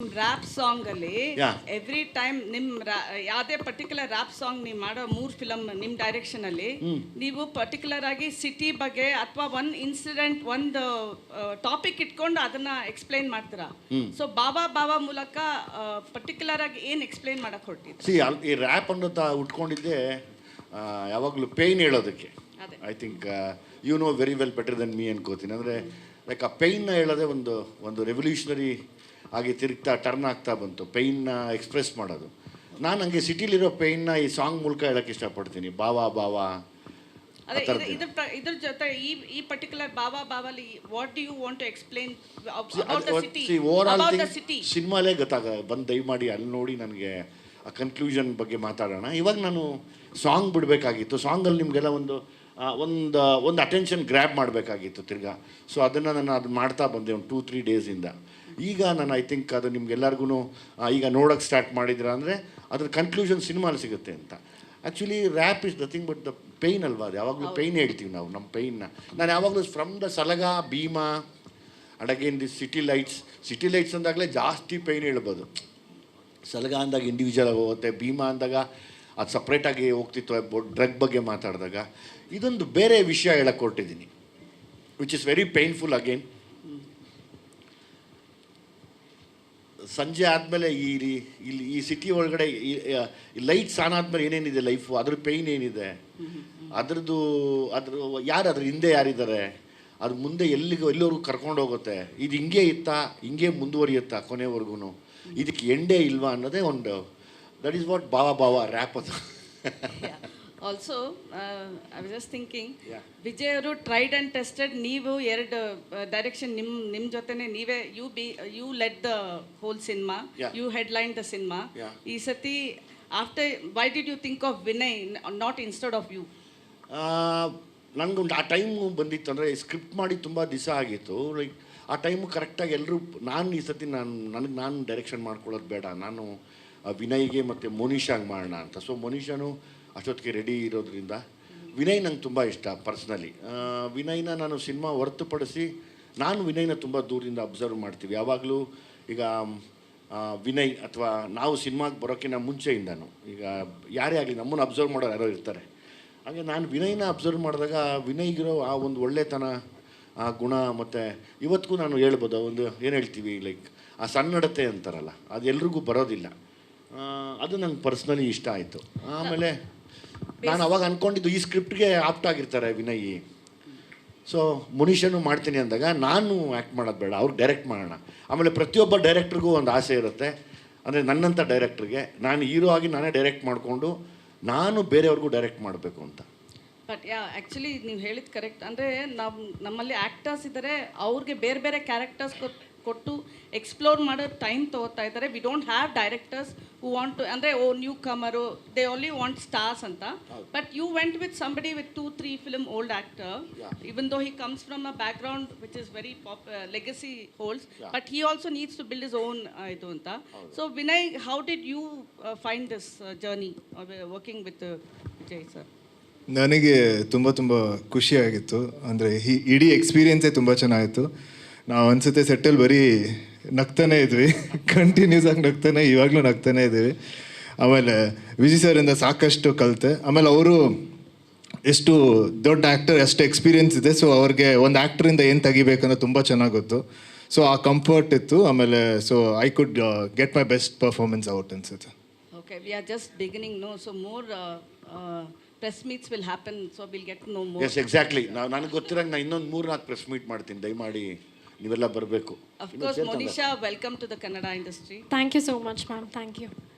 Rap song ಅಲ್ಲಿ Yeah. Every time ಯಾವುದೇ particular rap song ನೀವು ಮಾಡೋ 3 ಫಿಲಮ್ ನಿಮ್ಮ ಡೈರೆಕ್ಷನ್ ಅಲ್ಲಿ ನೀವು ಪರ್ಟಿಕ್ಯುಲರ್ ಆಗಿ ಸಿಟಿ ಬಗ್ಗೆ ಅಥವಾ ಒಂದು ಇನ್ಸಿಡೆಂಟ್ ಒಂದು ಟಾಪಿಕ್ ಇಟ್ಕೊಂಡು ಅದನ್ನ ಎಕ್ಸ್ಪ್ಲೈನ್ ಮಾಡ್ತೀರಾ. ಸೊ ಬಾಬಾ ಬಾಬಾ ಮೂಲಕ ಪರ್ಟಿಕ್ಯುಲರ್ ಆಗಿ ಏನು ಎಕ್ಸ್ಪ್ಲೈನ್ ಮಾಡಕ್ ಹೊರಟಿದ್ರು? ಈ ರ್ಯಾಪ್ ಅನ್ನೋದು ಉಟ್ಕೊಂಡಿದ್ದೆ ಯಾವಾಗಲೂ ಪೇಯ್ನ್ ಹೇಳೋದಕ್ಕೆ. ಅದೇ. I think you know very well better than me ಅನ್ಕೋತೀನಿ. ಅಂದರೆ ಲೈಕ್ ಆ ಪೇಯ್ನ ಹೇಳೋದೇ ಒಂದು ರೆವಲ್ಯೂಷನರಿ ಆಗಿ ತಿರುಗ್ತಾ ಟರ್ನ್ ಆಗ್ತಾ ಬಂತು, ಪೇಯ್ನ ಎಕ್ಸ್ಪ್ರೆಸ್ ಮಾಡೋದು. ನಾನು ಹಂಗೆ ಸಿಟಿಲಿರೋ ಪೇಯ್ನ ಈ ಸಾಂಗ್ ಮೂಲಕ ಹೇಳೋಕ್ಕೆ ಇಷ್ಟಪಡ್ತೀನಿ. ಬಾವಾ ಬಾವಾ ಅದೇ ಇದ್ರ ಜೊತೆ ಈ ಪರ್ಟಿಕ್ಯುಲರ್ ಬಾಬಾ ಬಾವಲಿ what do you want to explain about the city? Overall about the city ಸಿನಿಮಾಲೇ ಬಂದು ದಯಮಾಡಿ ಅಲ್ಲಿ ನೋಡಿ ನನಗೆ ಆ ಕನ್ಕ್ಲೂಷನ್ ಬಗ್ಗೆ ಮಾತಾಡೋಣ. ಇವಾಗ ನಾನು ಸಾಂಗ್ ಬಿಡಬೇಕಾಗಿತ್ತು. ಸಾಂಗಲ್ಲಿ ನಿಮಗೆಲ್ಲ ಒಂದು ಅಟೆನ್ಷನ್ ಗ್ರ್ಯಾಬ್ ಮಾಡಬೇಕಾಗಿತ್ತು ತಿರ್ಗಾ. ಸೊ ಅದನ್ನು ನಾನು ಅದು ಮಾಡ್ತಾ ಬಂದೆ ಒಂದು 2-3 ಡೇಸಿಂದ. ಈಗ ನಾನು ಐ ಥಿಂಕ್ ಅದು ನಿಮ್ಗೆಲ್ಲರಿಗೂ ಈಗ ನೋಡೋಕ್ಕೆ ಸ್ಟಾರ್ಟ್ ಮಾಡಿದ್ರ ಅಂದರೆ ಅದ್ರ ಕನ್ಕ್ಲೂಷನ್ ಸಿನಿಮಾಲಿ ಸಿಗುತ್ತೆ ಅಂತ. Actually rap is nothing but the pain ಅಲ್ವಾ. ಅದು ಯಾವಾಗಲೂ ಪೇಯ್ನ್ ಹೇಳ್ತೀವಿ ನಾವು, ನಮ್ಮ ಪೇಯ್ನ. ನಾನು ಯಾವಾಗಲೂ from the Salaga, Bheema and again the city lights ಅಂದಾಗಲೇ ಜಾಸ್ತಿ ಪೇಯ್ನ್ ಹೇಳ್ಬೋದು. ಸಲಗ ಅಂದಾಗ ಇಂಡಿವಿಜುವಲ್ ಆಗಿ ಹೋಗುತ್ತೆ, ಭೀಮಾ ಅಂದಾಗ ಅದು ಸಪ್ರೇಟಾಗಿ ಹೋಗ್ತಿತ್ತು. ಡ್ರಗ್ ಬಗ್ಗೆ ಮಾತಾಡಿದಾಗ ಇದೊಂದು ಬೇರೆ ವಿಷಯ ಹೇಳಕ್ಕೆ ಹೊರಟಿದ್ದೀನಿ, which is very painful. Again ಸಂಜೆ ಆದಮೇಲೆ ಈ ಸಿಟಿ ಒಳಗಡೆ ಈ ಲೈಟ್ಸ್ ಆನ್ ಆದಮೇಲೆ ಏನೇನಿದೆ ಲೈಫು, ಅದ್ರ ಪೇಯ್ನ್ ಏನಿದೆ, ಅದ್ರ ಅದ್ರ ಹಿಂದೆ ಯಾರಿದ್ದಾರೆ, ಅದು ಮುಂದೆ ಎಲ್ಲಿವರೆಗೂ ಕರ್ಕೊಂಡು ಹೋಗುತ್ತೆ, ಇದು ಹಿಂಗೆ ಹಿಂಗೆ ಮುಂದುವರಿಯುತ್ತಾ ಕೊನೆವರೆಗೂ, ಇದಕ್ಕೆ ಎಂಡೇ ಇಲ್ವಾ ಅನ್ನೋದೇ ಒಂದು that is what Bawa Bawa rap ಅದು. Also I was just thinking, Vijay ಅವರು ಟ್ರೈಡ್ ಆ್ಯಂಡ್ ಟೆಸ್ಟೆಡ್. ನೀವು ಎರಡು ಡೈರೆಕ್ಷನ್ ನಿಮ್ಮ ಜೊತೆನೆ ನೀವೇ you led the whole cinema, you headline the cinema. ಈ ಸತಿ after why did you think of Vinay not instead of you? ನನಗೊಂದು ಆ ಟೈಮು ಬಂದಿತ್ತು. ಅಂದರೆ ಸ್ಕ್ರಿಪ್ಟ್ ಮಾಡಿ ತುಂಬ ದಿವಸ ಆಗಿತ್ತು. ಲೈಕ್ ಆ ಟೈಮು ಕರೆಕ್ಟಾಗಿ ಎಲ್ಲರೂ ಈ ಸತಿ ನಾನು ಡೈರೆಕ್ಷನ್ ಮಾಡ್ಕೊಳ್ಳೋದು ಬೇಡ, ನಾನು ವಿನಯ್ಗೆ ಮತ್ತು ಮೋನಿಷಾಗೆ ಮಾಡೋಣ ಅಂತ. ಸೊ ಮೋನಿಷಾನು ಅಷ್ಟೊತ್ತಿಗೆ ರೆಡಿ ಇರೋದ್ರಿಂದ ವಿನಯ್ ನಂಗೆ ತುಂಬ ಇಷ್ಟ ಪರ್ಸ್ನಲಿ. ವಿನಯ್ನ ನಾನು ಸಿನಿಮಾ ಹೊರತುಪಡಿಸಿ ನಾನು ವಿನಯ್ನ ತುಂಬ ದೂರದಿಂದ ಅಬ್ಸರ್ವ್ ಮಾಡ್ತೀವಿ ಯಾವಾಗಲೂ. ಈಗ ವಿನಯ್ ಅಥವಾ ನಾವು ಸಿನಿಮಾಗೆ ಬರೋಕ್ಕಿಂತ ಮುಂಚೆಯಿಂದನು ಈಗ ಯಾರೇ ಆಗಲಿ ನಮ್ಮನ್ನು ಅಬ್ಸರ್ವ್ ಮಾಡೋರು ಯಾರೋ ಇರ್ತಾರೆ. ಹಾಗೆ ನಾನು ವಿನಯ್ನ ಅಬ್ಸರ್ವ್ ಮಾಡಿದಾಗ ವಿನಯ್ಗಿರೋ ಆ ಒಂದು ಒಳ್ಳೆತನ, ಆ ಗುಣ, ಮತ್ತು ಇವತ್ತಿಗೂ ನಾನು ಹೇಳ್ಬೋದು ಒಂದು ಏನು ಹೇಳ್ತೀವಿ ಲೈಕ್ ಆ ಸನ್ನಡತೆ ಅಂತಾರಲ್ಲ, ಅದು ಎಲ್ರಿಗೂ ಬರೋದಿಲ್ಲ. ಅದು ನಂಗೆ ಪರ್ಸ್ನಲಿ ಇಷ್ಟ ಆಯಿತು. ಆಮೇಲೆ ನಾನು ಅವಾಗ ಅಂದ್ಕೊಂಡಿದ್ದು ಈ ಸ್ಕ್ರಿಪ್ಟ್ಗೆ ಆಪ್ಟ್ ಆಗಿರ್ತಾರೆ ವಿನಯ್. ಸೊ ಮುನೀಶನು ಮಾಡ್ತೀನಿ ಅಂದಾಗ ನಾನು ಆ್ಯಕ್ಟ್ ಮಾಡೋದು ಬೇಡ, ಅವ್ರಿಗೆ ಡೈರೆಕ್ಟ್ ಮಾಡೋಣ. ಆಮೇಲೆ ಪ್ರತಿಯೊಬ್ಬ ಡೈರೆಕ್ಟ್ರಿಗೂ ಒಂದು ಆಸೆ ಇರುತ್ತೆ, ಅಂದರೆ ನನ್ನಂಥ ಡೈರೆಕ್ಟ್ರಿಗೆ ನಾನು ಹೀರೋ ಆಗಿ ನಾನೇ ಡೈರೆಕ್ಟ್ ಮಾಡಿಕೊಂಡು ನಾನು ಬೇರೆಯವ್ರಿಗೂ ಡೈರೆಕ್ಟ್ ಮಾಡಬೇಕು ಅಂತ. ಬಟ್ ಆ್ಯಕ್ಚುಲಿ ನೀವು ಹೇಳಿದ್ದು ಕರೆಕ್ಟ್. ಅಂದರೆ ನಮ್ಮಲ್ಲಿ ಆ್ಯಕ್ಟರ್ಸ್ ಇದ್ದಾರೆ, ಅವ್ರಿಗೆ ಬೇರೆ ಬೇರೆ ಕ್ಯಾರೆಕ್ಟರ್ಸ್ ಕೊಟ್ಟು ಎಕ್ಸ್ಪ್ಲೋರ್ ಮಾಡೋ ಟೈಮ್ ತೊಗೋತಾ ಇದ್ದಾರೆ. We don't have directors who want to, ಅಂದರೆ new comers, they only want stars ಅಂತ. But you went with somebody with 2-3 film old actor, even though he comes from a background which is very legacy holds, but he also needs to build his own ಇದು ಅಂತ. So Vinay, how did you find this journey working with Vijay sir? ನನಗೆ ತುಂಬ ಖುಷಿಯಾಗಿತ್ತು. ಅಂದರೆ ಇಡೀ ಎಕ್ಸ್ಪೀರಿಯನ್ಸೇ ತುಂಬ ಚೆನ್ನಾಗಿತ್ತು. ನಾವು ಅನ್ಸುತ್ತೆ ಸೆಟ್ಟಲ್ಲಿ ಬರೀ ನಗ್ತಾನೆ ಇದ್ವಿ, ಕಂಟಿನ್ಯೂಸ್ ಆಗಿ ಇವಾಗಲೂ ನಗ್ತಾನೆ ಇದ್ದೀವಿ. ಆಮೇಲೆ ವಿಜಯ್ ಸರಿಂದ ಸಾಕಷ್ಟು ಕಲಿತೆ. ಆಮೇಲೆ ಅವರು ಎಷ್ಟು ದೊಡ್ಡ ಆ್ಯಕ್ಟರ್, ಎಷ್ಟು ಎಕ್ಸ್ಪೀರಿಯನ್ಸ್ ಇದೆ. ಸೊ ಅವ್ರಿಗೆ ಒಂದು ಆ್ಯಕ್ಟ್ರಿಂದ ಏನು ತೆಗಿಬೇಕಂದ್ರೆ ತುಂಬ ಚೆನ್ನಾಗಿ ಗೊತ್ತು. ಸೊ ಆ ಕಂಫರ್ಟ್ ಇತ್ತು. ಆಮೇಲೆ so I could get my best performance out ಅನ್ಸುತ್ತೆ. Okay, we are just beginning, no, so more press meets will happen, so will get no more. Yes, exactly. ನನಗೆ ಗೊತ್ತಿರಂಗೆ ನಾನು ಇನ್ನೊಂದು 3-4 ಪ್ರೆಸ್ ಮೀಟ್ ಮಾಡ್ತೀನಿ, ದಯಮಾಡಿ ನೀವೆಲ್ಲ ಬರಬೇಕು. Of course, Monisha, welcome to the Kannada industry. Thank you so much, ma'am. Thank you.